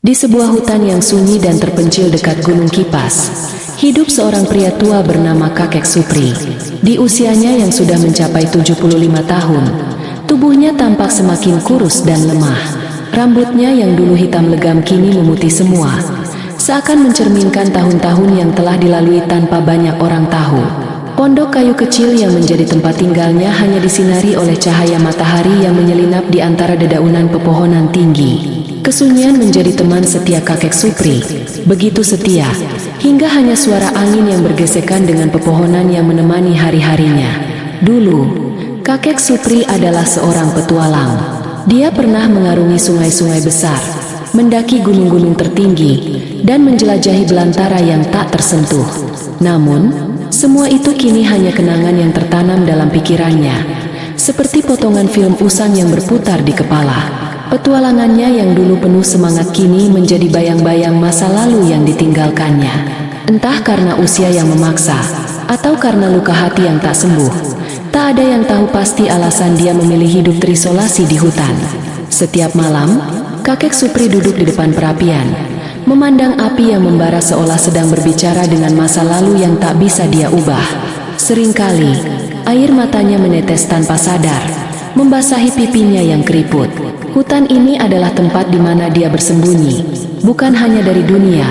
Di sebuah hutan yang sunyi dan terpencil dekat Gunung Kipas, hidup seorang pria tua bernama Kakek Supri. Di usianya yang sudah mencapai 75 tahun, tubuhnya tampak semakin kurus dan lemah. Rambutnya yang dulu hitam legam kini memutih semua, seakan mencerminkan tahun-tahun yang telah dilalui tanpa banyak orang tahu. Pondok kayu kecil yang menjadi tempat tinggalnya hanya disinari oleh cahaya matahari yang menyelinap di antara dedaunan pepohonan tinggi. Kesunyian menjadi teman setia Kakek Supri, begitu setia, hingga hanya suara angin yang bergesekan dengan pepohonan yang menemani hari-harinya. Dulu, Kakek Supri adalah seorang petualang. Dia pernah mengarungi sungai-sungai besar, mendaki gunung-gunung tertinggi, dan menjelajahi belantara yang tak tersentuh. Namun, semua itu kini hanya kenangan yang tertanam dalam pikirannya, seperti potongan film usang yang berputar di kepala. Petualangannya yang dulu penuh semangat kini menjadi bayang-bayang masa lalu yang ditinggalkannya. Entah karena usia yang memaksa, atau karena luka hati yang tak sembuh, tak ada yang tahu pasti alasan dia memilih hidup terisolasi di hutan. Setiap malam, Kakek Supri duduk di depan perapian, memandang api yang membara seolah sedang berbicara dengan masa lalu yang tak bisa dia ubah. Seringkali, air matanya menetes tanpa sadar, membasahi pipinya yang keriput. Hutan ini adalah tempat di mana dia bersembunyi, bukan hanya dari dunia,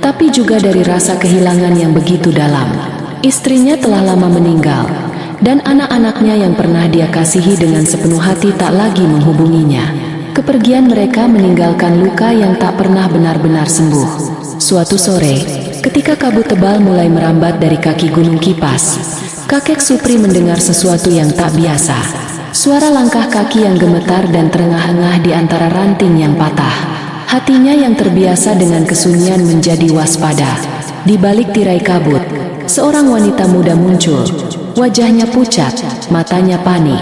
tapi juga dari rasa kehilangan yang begitu dalam. Istrinya telah lama meninggal, dan anak-anaknya yang pernah dia kasihi dengan sepenuh hati tak lagi menghubunginya. Kepergian mereka meninggalkan luka yang tak pernah benar-benar sembuh. Suatu sore, ketika kabut tebal mulai merambat dari kaki Gunung Kipas, Kakek Supri mendengar sesuatu yang tak biasa. Suara langkah kaki yang gemetar dan terengah-engah di antara ranting yang patah. Hatinya yang terbiasa dengan kesunyian menjadi waspada. Di balik tirai kabut, seorang wanita muda muncul. Wajahnya pucat, matanya panik.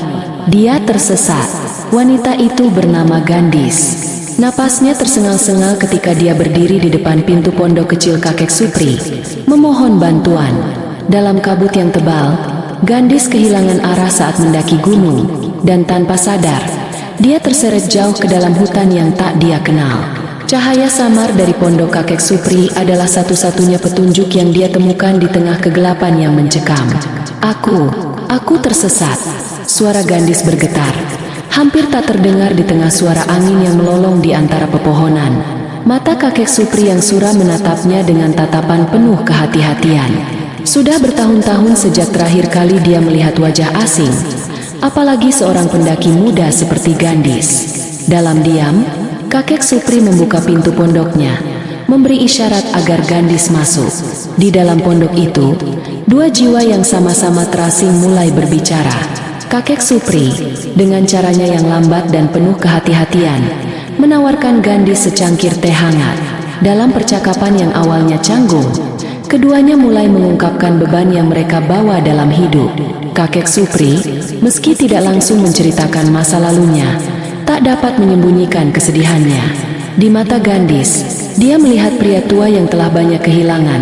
Dia tersesat. Wanita itu bernama Gandis. Napasnya tersengal-sengal ketika dia berdiri di depan pintu pondok kecil Kakek Supri, memohon bantuan. Dalam kabut yang tebal, Gandis kehilangan arah saat mendaki gunung, dan tanpa sadar, dia terseret jauh ke dalam hutan yang tak dia kenal. Cahaya samar dari pondok Kakek Supri adalah satu-satunya petunjuk yang dia temukan di tengah kegelapan yang mencekam. Aku tersesat. Suara Gandis bergetar, hampir tak terdengar di tengah suara angin yang melolong di antara pepohonan. Mata Kakek Supri yang suram menatapnya dengan tatapan penuh kehati-hatian. Sudah bertahun-tahun sejak terakhir kali dia melihat wajah asing, apalagi seorang pendaki muda seperti Gandis. Dalam diam, Kakek Supri membuka pintu pondoknya, memberi isyarat agar Gandis masuk. Di dalam pondok itu, dua jiwa yang sama-sama terasing mulai berbicara. Kakek Supri, dengan caranya yang lambat dan penuh kehati-hatian, menawarkan Gandis secangkir teh hangat. Dalam percakapan yang awalnya canggung, keduanya mulai mengungkapkan beban yang mereka bawa dalam hidup. Kakek Supri, meski tidak langsung menceritakan masa lalunya, tak dapat menyembunyikan kesedihannya. Di mata Gandis, dia melihat pria tua yang telah banyak kehilangan,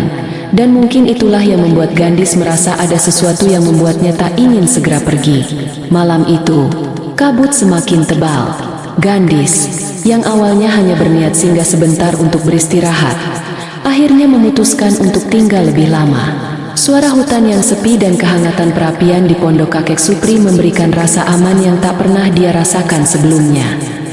dan mungkin itulah yang membuat Gandis merasa ada sesuatu yang membuatnya tak ingin segera pergi. Malam itu, kabut semakin tebal. Gandis, yang awalnya hanya berniat singgah sebentar untuk beristirahat, akhirnya memutuskan untuk tinggal lebih lama. Suara hutan yang sepi dan kehangatan perapian di pondok Kakek Supri memberikan rasa aman yang tak pernah dia rasakan sebelumnya.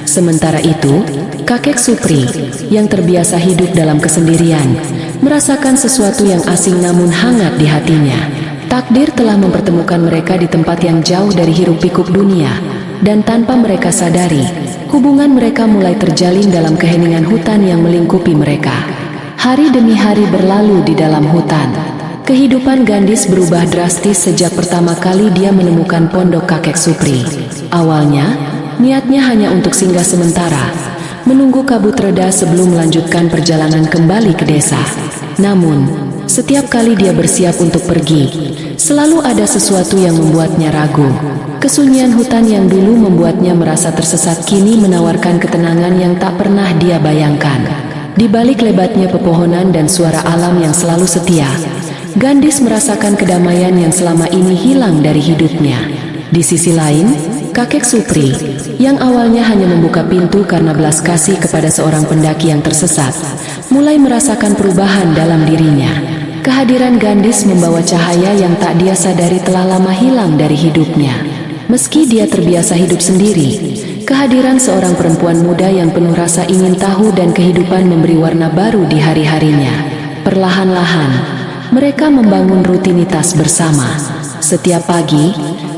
Sementara itu, Kakek Supri, yang terbiasa hidup dalam kesendirian, merasakan sesuatu yang asing namun hangat di hatinya. Takdir telah mempertemukan mereka di tempat yang jauh dari hiruk-pikuk dunia, dan tanpa mereka sadari, hubungan mereka mulai terjalin dalam keheningan hutan yang melingkupi mereka. Hari demi hari berlalu di dalam hutan. Kehidupan Gandis berubah drastis sejak pertama kali dia menemukan pondok Kakek Supri. Awalnya, niatnya hanya untuk singgah sementara, menunggu kabut reda sebelum melanjutkan perjalanan kembali ke desa. Namun, setiap kali dia bersiap untuk pergi, selalu ada sesuatu yang membuatnya ragu. Kesunyian hutan yang dulu membuatnya merasa tersesat kini menawarkan ketenangan yang tak pernah dia bayangkan. Di balik lebatnya pepohonan dan suara alam yang selalu setia, Gandis merasakan kedamaian yang selama ini hilang dari hidupnya. Di sisi lain, Kakek Supri, yang awalnya hanya membuka pintu karena belas kasih kepada seorang pendaki yang tersesat, mulai merasakan perubahan dalam dirinya. Kehadiran Gandis membawa cahaya yang tak dia sadari telah lama hilang dari hidupnya. Meski dia terbiasa hidup sendiri, kehadiran seorang perempuan muda yang penuh rasa ingin tahu dan kehidupan memberi warna baru di hari-harinya. Perlahan-lahan, mereka membangun rutinitas bersama. Setiap pagi,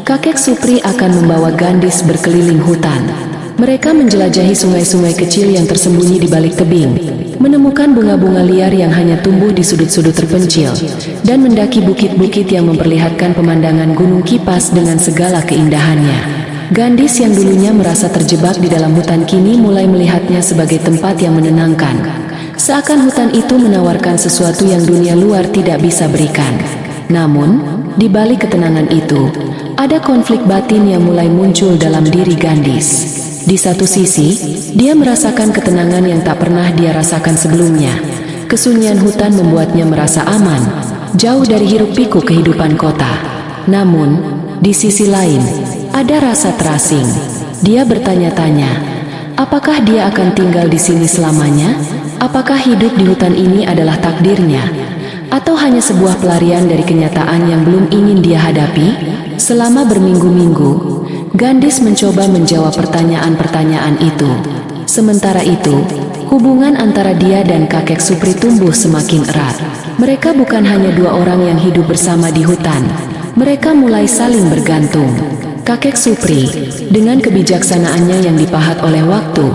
kakek Supri akan membawa Gandis berkeliling hutan. Mereka menjelajahi sungai-sungai kecil yang tersembunyi di balik tebing, menemukan bunga-bunga liar yang hanya tumbuh di sudut-sudut terpencil, dan mendaki bukit-bukit yang memperlihatkan pemandangan Gunung Kipas dengan segala keindahannya. Gandis yang dulunya merasa terjebak di dalam hutan kini mulai melihatnya sebagai tempat yang menenangkan. Seakan hutan itu menawarkan sesuatu yang dunia luar tidak bisa berikan. Namun, di balik ketenangan itu, ada konflik batin yang mulai muncul dalam diri Gandis. Di satu sisi, dia merasakan ketenangan yang tak pernah dia rasakan sebelumnya. Kesunyian hutan membuatnya merasa aman, jauh dari hiruk-pikuk kehidupan kota. Namun, di sisi lain, ada rasa terasing. Dia bertanya-tanya, apakah dia akan tinggal di sini selamanya? Apakah hidup di hutan ini adalah takdirnya? Atau hanya sebuah pelarian dari kenyataan yang belum ingin dia hadapi? Selama berminggu-minggu, Gandis mencoba menjawab pertanyaan-pertanyaan itu. Sementara itu, hubungan antara dia dan kakek Supri tumbuh semakin erat. Mereka bukan hanya dua orang yang hidup bersama di hutan. Mereka mulai saling bergantung. Kakek Supri, dengan kebijaksanaannya yang dipahat oleh waktu,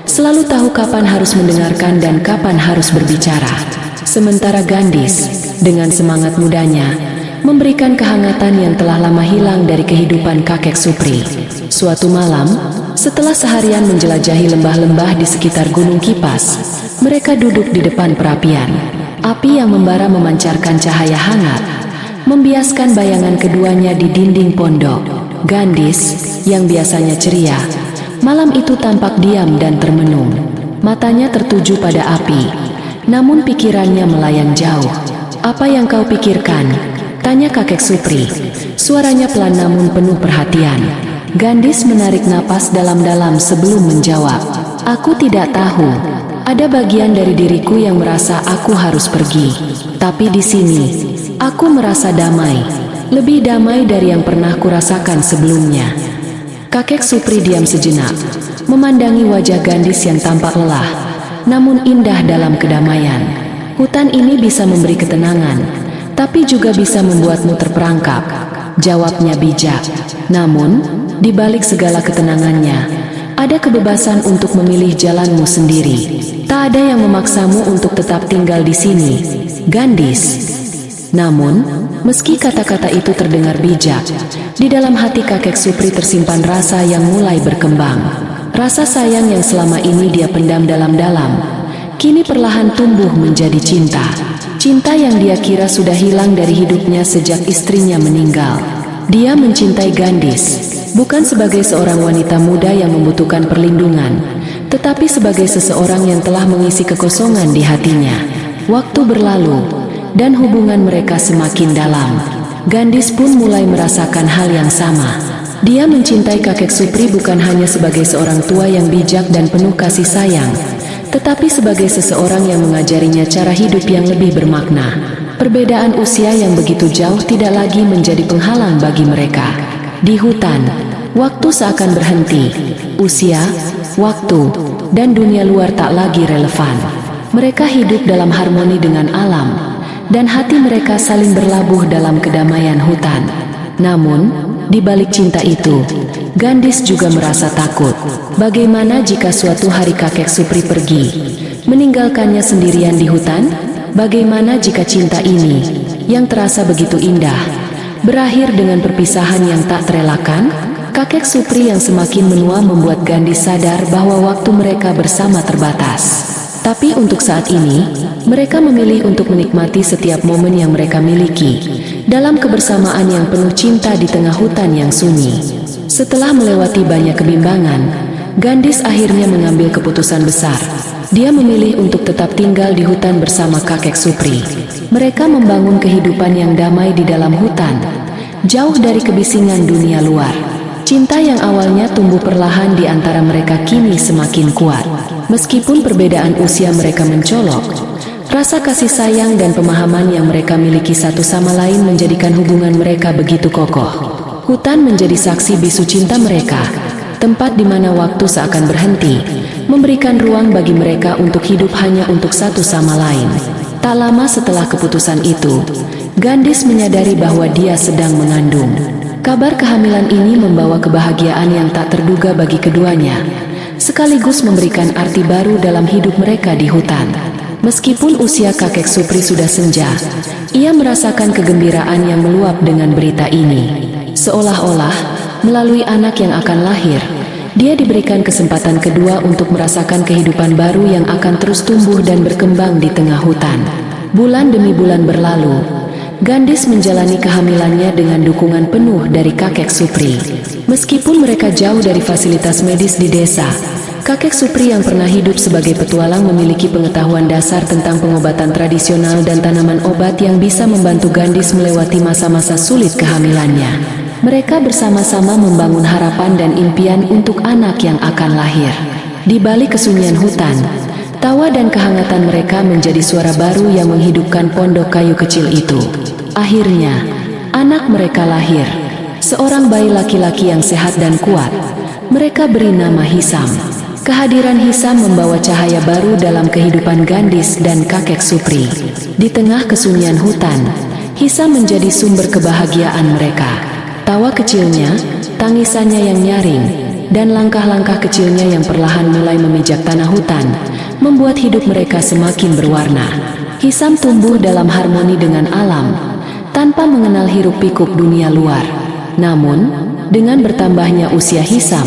selalu tahu kapan harus mendengarkan dan kapan harus berbicara. Sementara Gandis, dengan semangat mudanya, memberikan kehangatan yang telah lama hilang dari kehidupan kakek Supri. Suatu malam, setelah seharian menjelajahi lembah-lembah di sekitar Gunung Kipas, mereka duduk di depan perapian. Api yang membara memancarkan cahaya hangat, membiaskan bayangan keduanya di dinding pondok. Gandis, yang biasanya ceria, malam itu tampak diam dan termenung. Matanya tertuju pada api, namun pikirannya melayang jauh. "Apa yang kau pikirkan?" tanya kakek Supri. Suaranya pelan namun penuh perhatian. Gandis menarik napas dalam-dalam sebelum menjawab. "Aku tidak tahu. Ada bagian dari diriku yang merasa aku harus pergi. Tapi di sini, aku merasa damai. Lebih damai dari yang pernah kurasakan sebelumnya." Kakek Supri diam sejenak, memandangi wajah Gandis yang tampak lelah, namun indah dalam kedamaian. "Hutan ini bisa memberi ketenangan, tapi juga bisa membuatmu terperangkap," jawabnya bijak. "Namun, di balik segala ketenangannya, ada kebebasan untuk memilih jalanmu sendiri. Tak ada yang memaksamu untuk tetap tinggal di sini, Gandis." Namun, meski kata-kata itu terdengar bijak, di dalam hati kakek Supri tersimpan rasa yang mulai berkembang. Rasa sayang yang selama ini dia pendam dalam-dalam, kini perlahan tumbuh menjadi cinta. Cinta yang dia kira sudah hilang dari hidupnya sejak istrinya meninggal. Dia mencintai Gandis, bukan sebagai seorang wanita muda yang membutuhkan perlindungan, tetapi sebagai seseorang yang telah mengisi kekosongan di hatinya. Waktu berlalu, dan hubungan mereka semakin dalam. Gandis pun mulai merasakan hal yang sama. Dia mencintai kakek Supri bukan hanya sebagai seorang tua yang bijak dan penuh kasih sayang, tetapi sebagai seseorang yang mengajarinya cara hidup yang lebih bermakna. Perbedaan usia yang begitu jauh tidak lagi menjadi penghalang bagi mereka. Di hutan, waktu seakan berhenti. Usia, waktu, dan dunia luar tak lagi relevan. Mereka hidup dalam harmoni dengan alam, dan hati mereka saling berlabuh dalam kedamaian hutan. Namun, di balik cinta itu, Gandis juga merasa takut. Bagaimana jika suatu hari kakek Supri pergi, meninggalkannya sendirian di hutan? Bagaimana jika cinta ini, yang terasa begitu indah, berakhir dengan perpisahan yang tak terelakkan? Kakek Supri yang semakin menua membuat Gandis sadar bahwa waktu mereka bersama terbatas. Tapi untuk saat ini, mereka memilih untuk menikmati setiap momen yang mereka miliki, dalam kebersamaan yang penuh cinta di tengah hutan yang sunyi. Setelah melewati banyak kebimbangan, Gandis akhirnya mengambil keputusan besar. Dia memilih untuk tetap tinggal di hutan bersama kakek Supri. Mereka membangun kehidupan yang damai di dalam hutan, jauh dari kebisingan dunia luar. Cinta yang awalnya tumbuh perlahan di antara mereka kini semakin kuat. Meskipun perbedaan usia mereka mencolok, rasa kasih sayang dan pemahaman yang mereka miliki satu sama lain menjadikan hubungan mereka begitu kokoh. Hutan menjadi saksi bisu cinta mereka, tempat di mana waktu seakan berhenti, memberikan ruang bagi mereka untuk hidup hanya untuk satu sama lain. Tak lama setelah keputusan itu, Gandis menyadari bahwa dia sedang mengandung. Kabar kehamilan ini membawa kebahagiaan yang tak terduga bagi keduanya, sekaligus memberikan arti baru dalam hidup mereka di hutan. Meskipun usia kakek Supri sudah senja, ia merasakan kegembiraan yang meluap dengan berita ini. Seolah-olah, melalui anak yang akan lahir, dia diberikan kesempatan kedua untuk merasakan kehidupan baru yang akan terus tumbuh dan berkembang di tengah hutan. Bulan demi bulan berlalu, Gandis menjalani kehamilannya dengan dukungan penuh dari kakek Supri. Meskipun mereka jauh dari fasilitas medis di desa, kakek Supri yang pernah hidup sebagai petualang memiliki pengetahuan dasar tentang pengobatan tradisional dan tanaman obat yang bisa membantu Gandis melewati masa-masa sulit kehamilannya. Mereka bersama-sama membangun harapan dan impian untuk anak yang akan lahir. Di balik kesunyian hutan, tawa dan kehangatan mereka menjadi suara baru yang menghidupkan pondok kayu kecil itu. Akhirnya, anak mereka lahir. Seorang bayi laki-laki yang sehat dan kuat. Mereka beri nama Hisam. Kehadiran Hisam membawa cahaya baru dalam kehidupan Gandis dan kakek Supri. Di tengah kesunyian hutan, Hisam menjadi sumber kebahagiaan mereka. Tawa kecilnya, tangisannya yang nyaring, dan langkah-langkah kecilnya yang perlahan mulai memijak tanah hutan, membuat hidup mereka semakin berwarna. Hisam tumbuh dalam harmoni dengan alam, tanpa mengenal hiruk-pikuk dunia luar. Namun, dengan bertambahnya usia Hisam,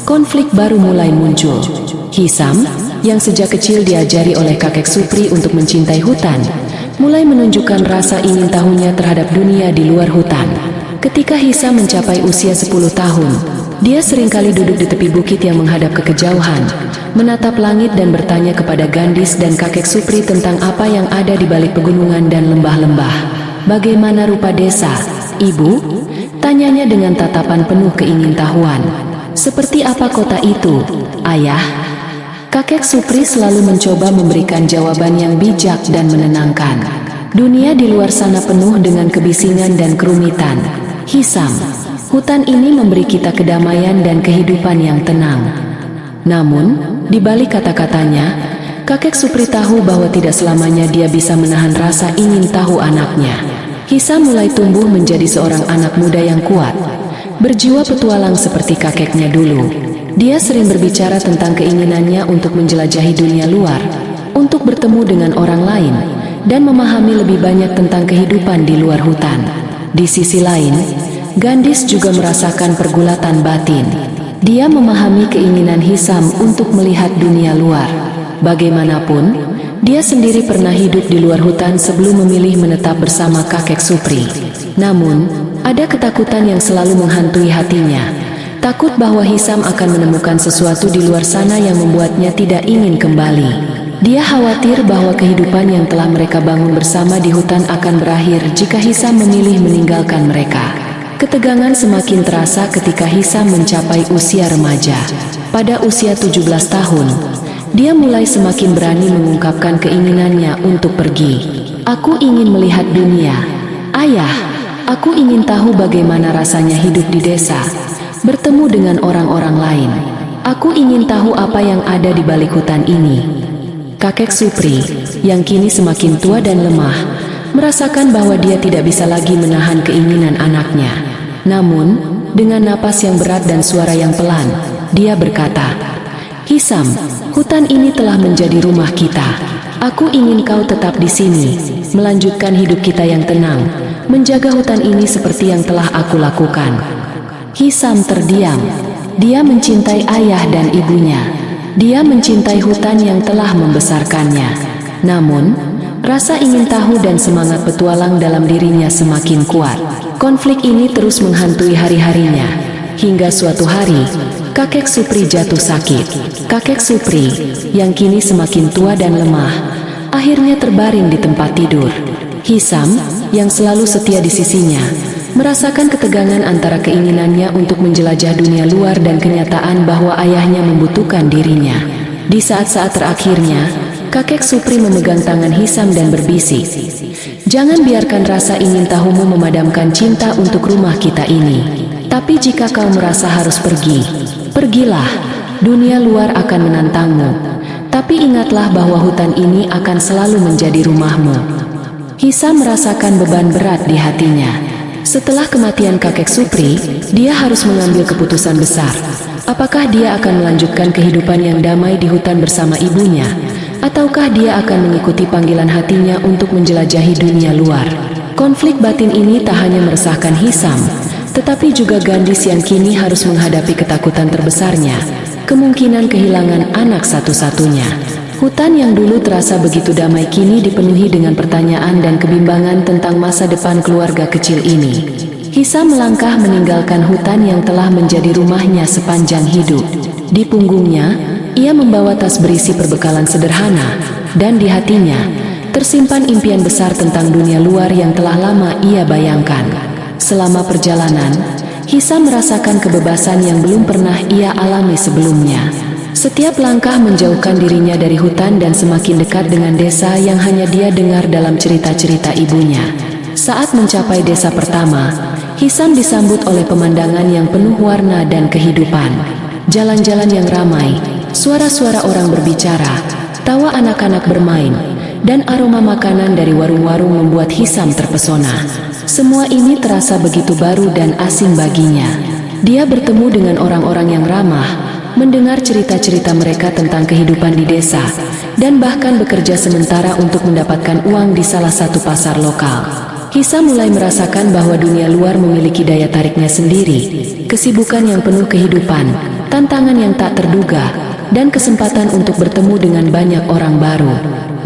konflik baru mulai muncul. Hisam, yang sejak kecil diajari oleh kakek Supri untuk mencintai hutan, mulai menunjukkan rasa ingin tahunya terhadap dunia di luar hutan. Ketika Hisam mencapai usia 10 tahun, dia seringkali duduk di tepi bukit yang menghadap ke kejauhan, menatap langit dan bertanya kepada Gandis dan kakek Supri tentang apa yang ada di balik pegunungan dan lembah-lembah. "Bagaimana rupa desa, Ibu?" tanyanya dengan tatapan penuh keingintahuan. "Seperti apa kota itu, Ayah?" Kakek Supri selalu mencoba memberikan jawaban yang bijak dan menenangkan. "Dunia di luar sana penuh dengan kebisingan dan kerumitan, Hisam. Hutan ini memberi kita kedamaian dan kehidupan yang tenang." Namun, di balik kata-katanya, kakek Supri tahu bahwa tidak selamanya dia bisa menahan rasa ingin tahu anaknya. Hisam mulai tumbuh menjadi seorang anak muda yang kuat, berjiwa petualang seperti kakeknya dulu. Dia sering berbicara tentang keinginannya untuk menjelajahi dunia luar, untuk bertemu dengan orang lain, dan memahami lebih banyak tentang kehidupan di luar hutan. Di sisi lain, Gandis juga merasakan pergulatan batin. Dia memahami keinginan Hisam untuk melihat dunia luar. Bagaimanapun, dia sendiri pernah hidup di luar hutan sebelum memilih menetap bersama kakek Supri. Namun, ada ketakutan yang selalu menghantui hatinya. Takut bahwa Hisam akan menemukan sesuatu di luar sana yang membuatnya tidak ingin kembali. Dia khawatir bahwa kehidupan yang telah mereka bangun bersama di hutan akan berakhir jika Hisam memilih meninggalkan mereka. Ketegangan semakin terasa ketika Hisam mencapai usia remaja. Pada usia 17 tahun, dia mulai semakin berani mengungkapkan keinginannya untuk pergi. "Aku ingin melihat dunia. Ayah, aku ingin tahu bagaimana rasanya hidup di desa, bertemu dengan orang-orang lain. Aku ingin tahu apa yang ada di balik hutan ini." Kakek Supri, yang kini semakin tua dan lemah, merasakan bahwa dia tidak bisa lagi menahan keinginan anaknya. Namun, dengan napas yang berat dan suara yang pelan, dia berkata, "Hisam, hutan ini telah menjadi rumah kita. Aku ingin kau tetap di sini, melanjutkan hidup kita yang tenang, menjaga hutan ini seperti yang telah aku lakukan." Hisam terdiam. Dia mencintai ayah dan ibunya. Dia mencintai hutan yang telah membesarkannya. Namun, rasa ingin tahu dan semangat petualang dalam dirinya semakin kuat. Konflik ini terus menghantui hari-harinya. Hingga suatu hari, kakek Supri jatuh sakit. Kakek Supri, yang kini semakin tua dan lemah, akhirnya terbaring di tempat tidur. Hisam, yang selalu setia di sisinya, merasakan ketegangan antara keinginannya untuk menjelajah dunia luar dan kenyataan bahwa ayahnya membutuhkan dirinya. Di saat-saat terakhirnya, kakek Supri memegang tangan Hisam dan berbisik, "Jangan biarkan rasa ingin tahumu memadamkan cinta untuk rumah kita ini. Tapi jika kau merasa harus pergi, pergilah. Dunia luar akan menantangmu. Tapi ingatlah bahwa hutan ini akan selalu menjadi rumahmu." Hisam merasakan beban berat di hatinya. Setelah kematian kakek Supri, dia harus mengambil keputusan besar. Apakah dia akan melanjutkan kehidupan yang damai di hutan bersama ibunya, ataukah dia akan mengikuti panggilan hatinya untuk menjelajahi dunia luar? Konflik batin ini tak hanya meresahkan Hisam, tetapi juga Gandis yang kini harus menghadapi ketakutan terbesarnya, kemungkinan kehilangan anak satu-satunya. Hutan yang dulu terasa begitu damai kini dipenuhi dengan pertanyaan dan kebimbangan tentang masa depan keluarga kecil ini. Hisam melangkah meninggalkan hutan yang telah menjadi rumahnya sepanjang hidup. Di punggungnya, ia membawa tas berisi perbekalan sederhana, dan di hatinya tersimpan impian besar tentang dunia luar yang telah lama ia bayangkan. Selama perjalanan, Hisam merasakan kebebasan yang belum pernah ia alami sebelumnya. Setiap langkah menjauhkan dirinya dari hutan dan semakin dekat dengan desa yang hanya dia dengar dalam cerita-cerita ibunya. Saat mencapai desa pertama, Hisam disambut oleh pemandangan yang penuh warna dan kehidupan. Jalan-jalan yang ramai, suara-suara orang berbicara, tawa anak-anak bermain, dan aroma makanan dari warung-warung membuat Hisam terpesona. Semua ini terasa begitu baru dan asing baginya. Dia bertemu dengan orang-orang yang ramah, mendengar cerita-cerita mereka tentang kehidupan di desa, dan bahkan bekerja sementara untuk mendapatkan uang di salah satu pasar lokal. Hisam mulai merasakan bahwa dunia luar memiliki daya tariknya sendiri, kesibukan yang penuh kehidupan, tantangan yang tak terduga, dan kesempatan untuk bertemu dengan banyak orang baru.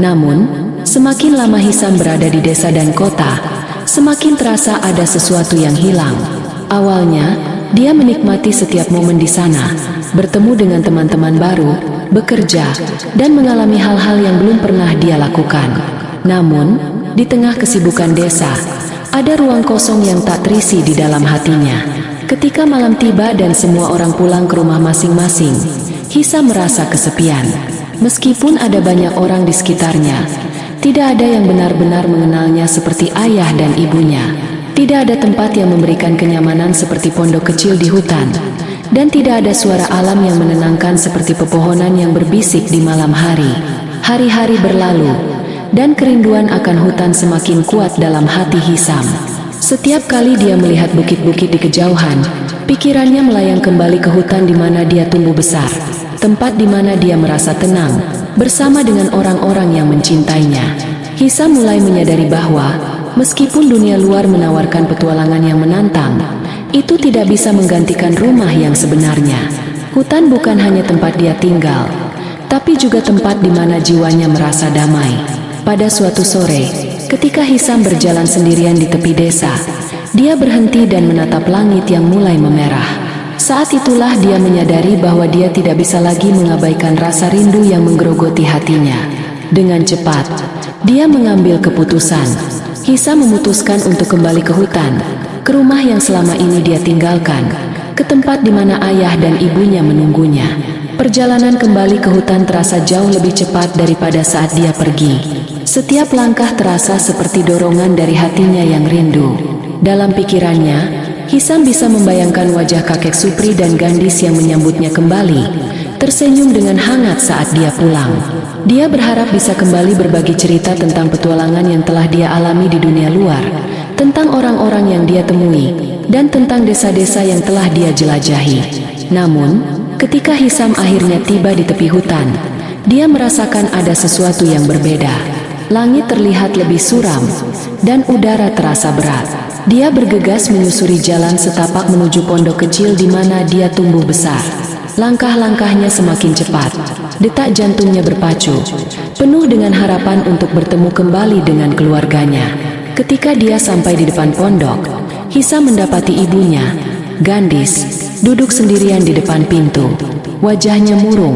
Namun, semakin lama Hisam berada di desa dan kota, semakin terasa ada sesuatu yang hilang. Awalnya, dia menikmati setiap momen di sana, bertemu dengan teman-teman baru, bekerja, dan mengalami hal-hal yang belum pernah dia lakukan. Namun, di tengah kesibukan desa, ada ruang kosong yang tak terisi di dalam hatinya. Ketika malam tiba dan semua orang pulang ke rumah masing-masing, Hisam merasa kesepian. Meskipun ada banyak orang di sekitarnya, tidak ada yang benar-benar mengenalnya seperti ayah dan ibunya. Tidak ada tempat yang memberikan kenyamanan seperti pondok kecil di hutan, dan tidak ada suara alam yang menenangkan seperti pepohonan yang berbisik di malam hari. Hari-hari berlalu, dan kerinduan akan hutan semakin kuat dalam hati Hisam. Setiap kali dia melihat bukit-bukit di kejauhan, pikirannya melayang kembali ke hutan di mana dia tumbuh besar, tempat di mana dia merasa tenang, bersama dengan orang-orang yang mencintainya. Hisam mulai menyadari bahwa meskipun dunia luar menawarkan petualangan yang menantang, itu tidak bisa menggantikan rumah yang sebenarnya. Hutan bukan hanya tempat dia tinggal, tapi juga tempat di mana jiwanya merasa damai. Pada suatu sore, ketika Hisam berjalan sendirian di tepi desa, dia berhenti dan menatap langit yang mulai memerah. Saat itulah dia menyadari bahwa dia tidak bisa lagi mengabaikan rasa rindu yang menggerogoti hatinya. Dengan cepat, dia mengambil keputusan. Hisam memutuskan untuk kembali ke hutan, ke rumah yang selama ini dia tinggalkan, ke tempat di mana ayah dan ibunya menunggunya. Perjalanan kembali ke hutan terasa jauh lebih cepat daripada saat dia pergi. Setiap langkah terasa seperti dorongan dari hatinya yang rindu. Dalam pikirannya, Hisam bisa membayangkan wajah kakek Supri dan Gandis yang menyambutnya kembali, tersenyum dengan hangat saat dia pulang. Dia berharap bisa kembali berbagi cerita tentang petualangan yang telah dia alami di dunia luar, tentang orang-orang yang dia temui, dan tentang desa-desa yang telah dia jelajahi. Namun, ketika Hisam akhirnya tiba di tepi hutan, dia merasakan ada sesuatu yang berbeda. Langit terlihat lebih suram, dan udara terasa berat. Dia bergegas menyusuri jalan setapak menuju pondok kecil di mana dia tumbuh besar. Langkah-langkahnya semakin cepat, detak jantungnya berpacu, penuh dengan harapan untuk bertemu kembali dengan keluarganya. Ketika dia sampai di depan pondok, Hisam mendapati ibunya, Gandis, duduk sendirian di depan pintu. Wajahnya murung,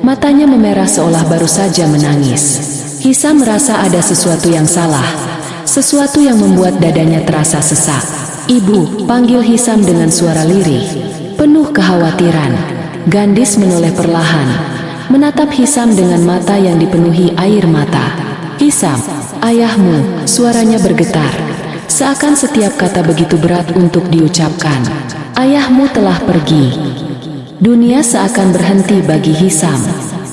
matanya memerah seolah baru saja menangis. Hisam merasa ada sesuatu yang salah, sesuatu yang membuat dadanya terasa sesak. "Ibu," panggil Hisam dengan suara lirih, penuh kekhawatiran. Gandis menoleh perlahan, menatap Hisam dengan mata yang dipenuhi air mata. "Hisam, ayahmu," suaranya bergetar, seakan setiap kata begitu berat untuk diucapkan. "Ayahmu telah pergi." Dunia seakan berhenti bagi Hisam.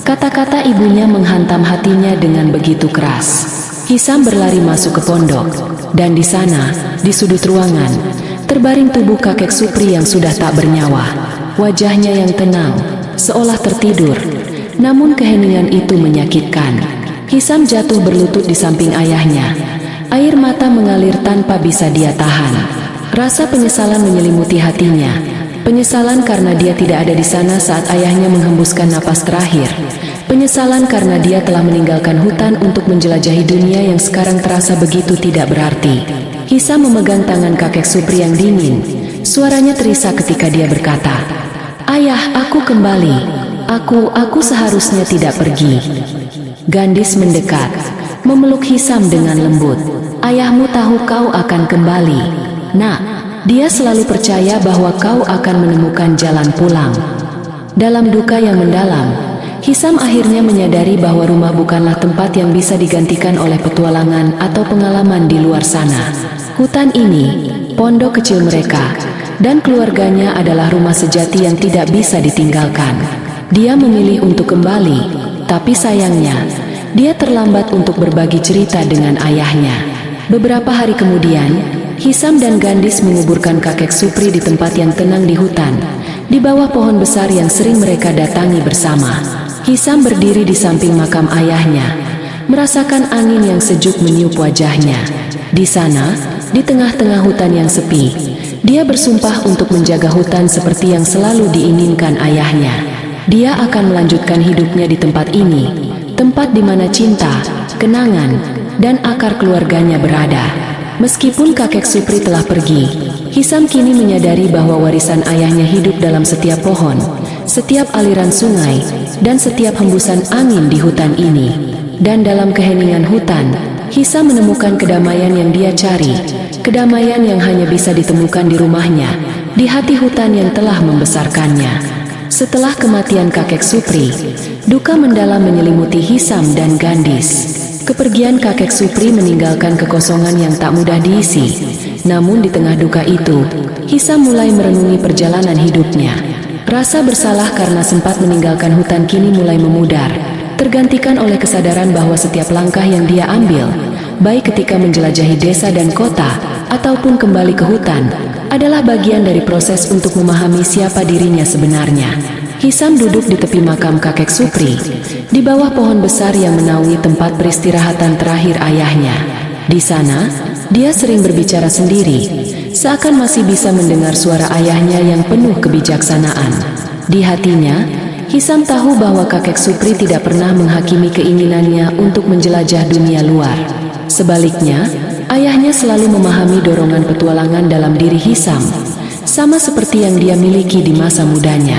Kata-kata ibunya menghantam hatinya dengan begitu keras. Hisam berlari masuk ke pondok, dan di sana, di sudut ruangan, terbaring tubuh kakek Supri yang sudah tak bernyawa. Wajahnya yang tenang, seolah tertidur, namun keheningan itu menyakitkan. Hisam jatuh berlutut di samping ayahnya. Air mata mengalir tanpa bisa dia tahan. Rasa penyesalan menyelimuti hatinya. Penyesalan karena dia tidak ada di sana saat ayahnya menghembuskan napas terakhir. Penyesalan karena dia telah meninggalkan hutan untuk menjelajahi dunia yang sekarang terasa begitu tidak berarti. Hisam memegang tangan kakek Supri yang dingin. Suaranya terisak ketika dia berkata, "Ayah, aku kembali. Aku seharusnya tidak pergi." Gandis mendekat, memeluk Hisam dengan lembut. "Ayahmu tahu kau akan kembali, Nak. Dia selalu percaya bahwa kau akan menemukan jalan pulang." Dalam duka yang mendalam, Hisam akhirnya menyadari bahwa rumah bukanlah tempat yang bisa digantikan oleh petualangan atau pengalaman di luar sana. Hutan ini, pondok kecil mereka, dan keluarganya adalah rumah sejati yang tidak bisa ditinggalkan. Dia memilih untuk kembali, tapi sayangnya, dia terlambat untuk berbagi cerita dengan ayahnya. Beberapa hari kemudian, Hisam dan Gandis menguburkan kakek Supri di tempat yang tenang di hutan, di bawah pohon besar yang sering mereka datangi bersama. Hisam berdiri di samping makam ayahnya, merasakan angin yang sejuk meniup wajahnya. Di sana, di tengah-tengah hutan yang sepi, dia bersumpah untuk menjaga hutan seperti yang selalu diinginkan ayahnya. Dia akan melanjutkan hidupnya di tempat ini, tempat di mana cinta, kenangan, dan akar keluarganya berada. Meskipun kakek Supri telah pergi, Hisam kini menyadari bahwa warisan ayahnya hidup dalam setiap pohon, setiap aliran sungai, dan setiap hembusan angin di hutan ini. Dan dalam keheningan hutan, Hisam menemukan kedamaian yang dia cari, kedamaian yang hanya bisa ditemukan di rumahnya, di hati hutan yang telah membesarkannya. Setelah kematian kakek Supri, duka mendalam menyelimuti Hisam dan Gandis. Kepergian kakek Supri meninggalkan kekosongan yang tak mudah diisi. Namun di tengah duka itu, Hisam mulai merenungi perjalanan hidupnya. Rasa bersalah karena sempat meninggalkan hutan kini mulai memudar, tergantikan oleh kesadaran bahwa setiap langkah yang dia ambil, baik ketika menjelajahi desa dan kota, ataupun kembali ke hutan, adalah bagian dari proses untuk memahami siapa dirinya sebenarnya. Hisam duduk di tepi makam kakek Supri, di bawah pohon besar yang menaungi tempat peristirahatan terakhir ayahnya. Di sana, dia sering berbicara sendiri, seakan masih bisa mendengar suara ayahnya yang penuh kebijaksanaan. Di hatinya, Hisam tahu bahwa kakek Supri tidak pernah menghakimi keinginannya untuk menjelajah dunia luar. Sebaliknya, ayahnya selalu memahami dorongan petualangan dalam diri Hisam, sama seperti yang dia miliki di masa mudanya.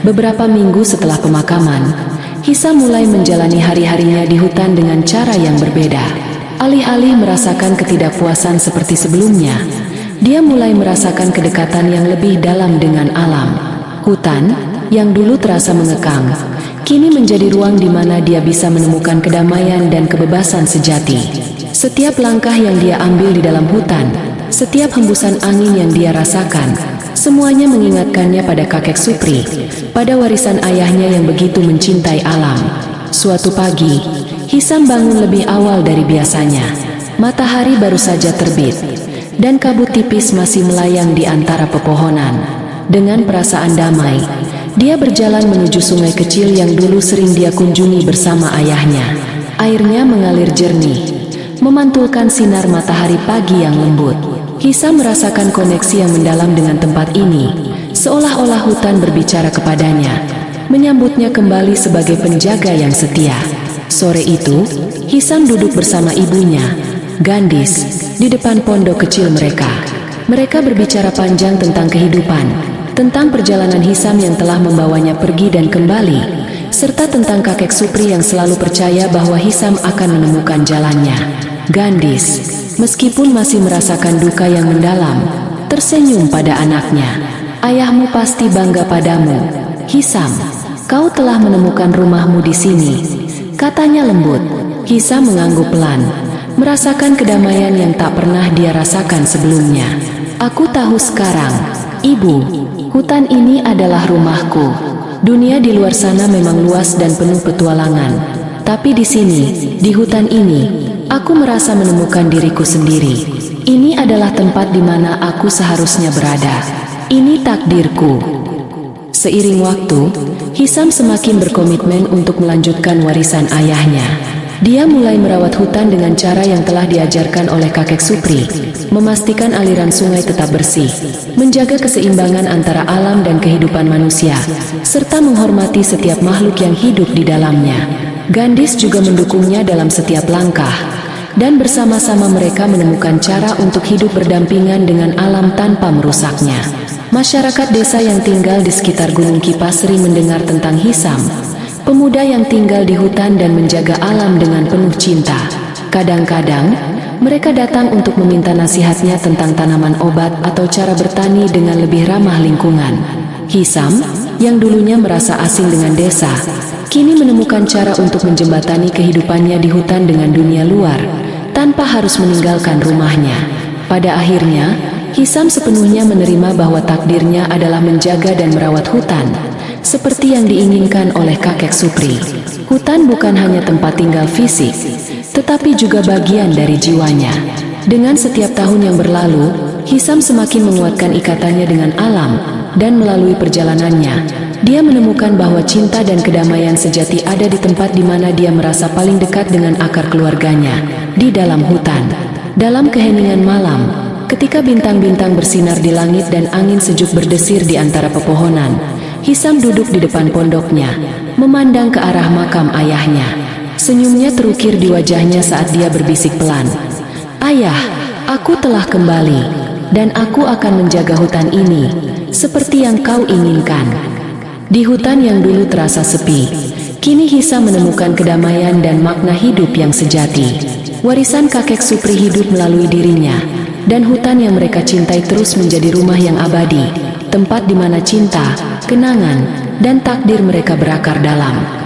Beberapa minggu setelah pemakaman, Hisam mulai menjalani hari-harinya di hutan dengan cara yang berbeda. Alih-alih merasakan ketidakpuasan seperti sebelumnya, dia mulai merasakan kedekatan yang lebih dalam dengan alam. Hutan, yang dulu terasa mengekang, kini menjadi ruang di mana dia bisa menemukan kedamaian dan kebebasan sejati. Setiap langkah yang dia ambil di dalam hutan, setiap hembusan angin yang dia rasakan, semuanya mengingatkannya pada kakek Supri, pada warisan ayahnya yang begitu mencintai alam. Suatu pagi, Hisam bangun lebih awal dari biasanya. Matahari baru saja terbit, dan kabut tipis masih melayang di antara pepohonan. Dengan perasaan damai, dia berjalan menuju sungai kecil yang dulu sering dia kunjungi bersama ayahnya. Airnya mengalir jernih, memantulkan sinar matahari pagi yang lembut. Hisam merasakan koneksi yang mendalam dengan tempat ini, seolah-olah hutan berbicara kepadanya, menyambutnya kembali sebagai penjaga yang setia. Sore itu, Hisam duduk bersama ibunya, Gandis, di depan pondok kecil mereka. Mereka berbicara panjang tentang kehidupan, tentang perjalanan Hisam yang telah membawanya pergi dan kembali, serta tentang kakek Supri yang selalu percaya bahwa Hisam akan menemukan jalannya. Gandis, meskipun masih merasakan duka yang mendalam, tersenyum pada anaknya. Ayahmu pasti bangga padamu. Hisam, kau telah menemukan rumahmu di sini, katanya lembut. Hisam mengangguk pelan, merasakan kedamaian yang tak pernah dia rasakan sebelumnya. Aku tahu sekarang, Ibu, hutan ini adalah rumahku. Dunia di luar sana memang luas dan penuh petualangan. Tapi di sini, di hutan ini, aku merasa menemukan diriku sendiri. Ini adalah tempat di mana aku seharusnya berada. Ini takdirku. Seiring waktu, Hisam semakin berkomitmen untuk melanjutkan warisan ayahnya. Dia mulai merawat hutan dengan cara yang telah diajarkan oleh kakek Supri, memastikan aliran sungai tetap bersih, menjaga keseimbangan antara alam dan kehidupan manusia, serta menghormati setiap makhluk yang hidup di dalamnya. Gandis juga mendukungnya dalam setiap langkah, dan bersama-sama mereka menemukan cara untuk hidup berdampingan dengan alam tanpa merusaknya. Masyarakat desa yang tinggal di sekitar Gunung Kipas sering mendengar tentang Hisam, pemuda yang tinggal di hutan dan menjaga alam dengan penuh cinta. Kadang-kadang, mereka datang untuk meminta nasihatnya tentang tanaman obat atau cara bertani dengan lebih ramah lingkungan. Hisam, yang dulunya merasa asing dengan desa, kini menemukan cara untuk menjembatani kehidupannya di hutan dengan dunia luar, tanpa harus meninggalkan rumahnya. Pada akhirnya, Hisam sepenuhnya menerima bahwa takdirnya adalah menjaga dan merawat hutan, seperti yang diinginkan oleh kakek Supri. Hutan bukan hanya tempat tinggal fisik, tetapi juga bagian dari jiwanya. Dengan setiap tahun yang berlalu, Hisam semakin menguatkan ikatannya dengan alam, dan melalui perjalanannya, dia menemukan bahwa cinta dan kedamaian sejati ada di tempat di mana dia merasa paling dekat dengan akar keluarganya, di dalam hutan. Dalam keheningan malam, ketika bintang-bintang bersinar di langit dan angin sejuk berdesir di antara pepohonan, Hisam duduk di depan pondoknya, memandang ke arah makam ayahnya. Senyumnya terukir di wajahnya saat dia berbisik pelan, "Ayah, aku telah kembali, dan aku akan menjaga hutan ini, seperti yang kau inginkan." Di hutan yang dulu terasa sepi, kini Hisam menemukan kedamaian dan makna hidup yang sejati. Warisan kakek Supri hidup melalui dirinya, dan hutan yang mereka cintai terus menjadi rumah yang abadi, tempat di mana cinta, kenangan, dan takdir mereka berakar dalam.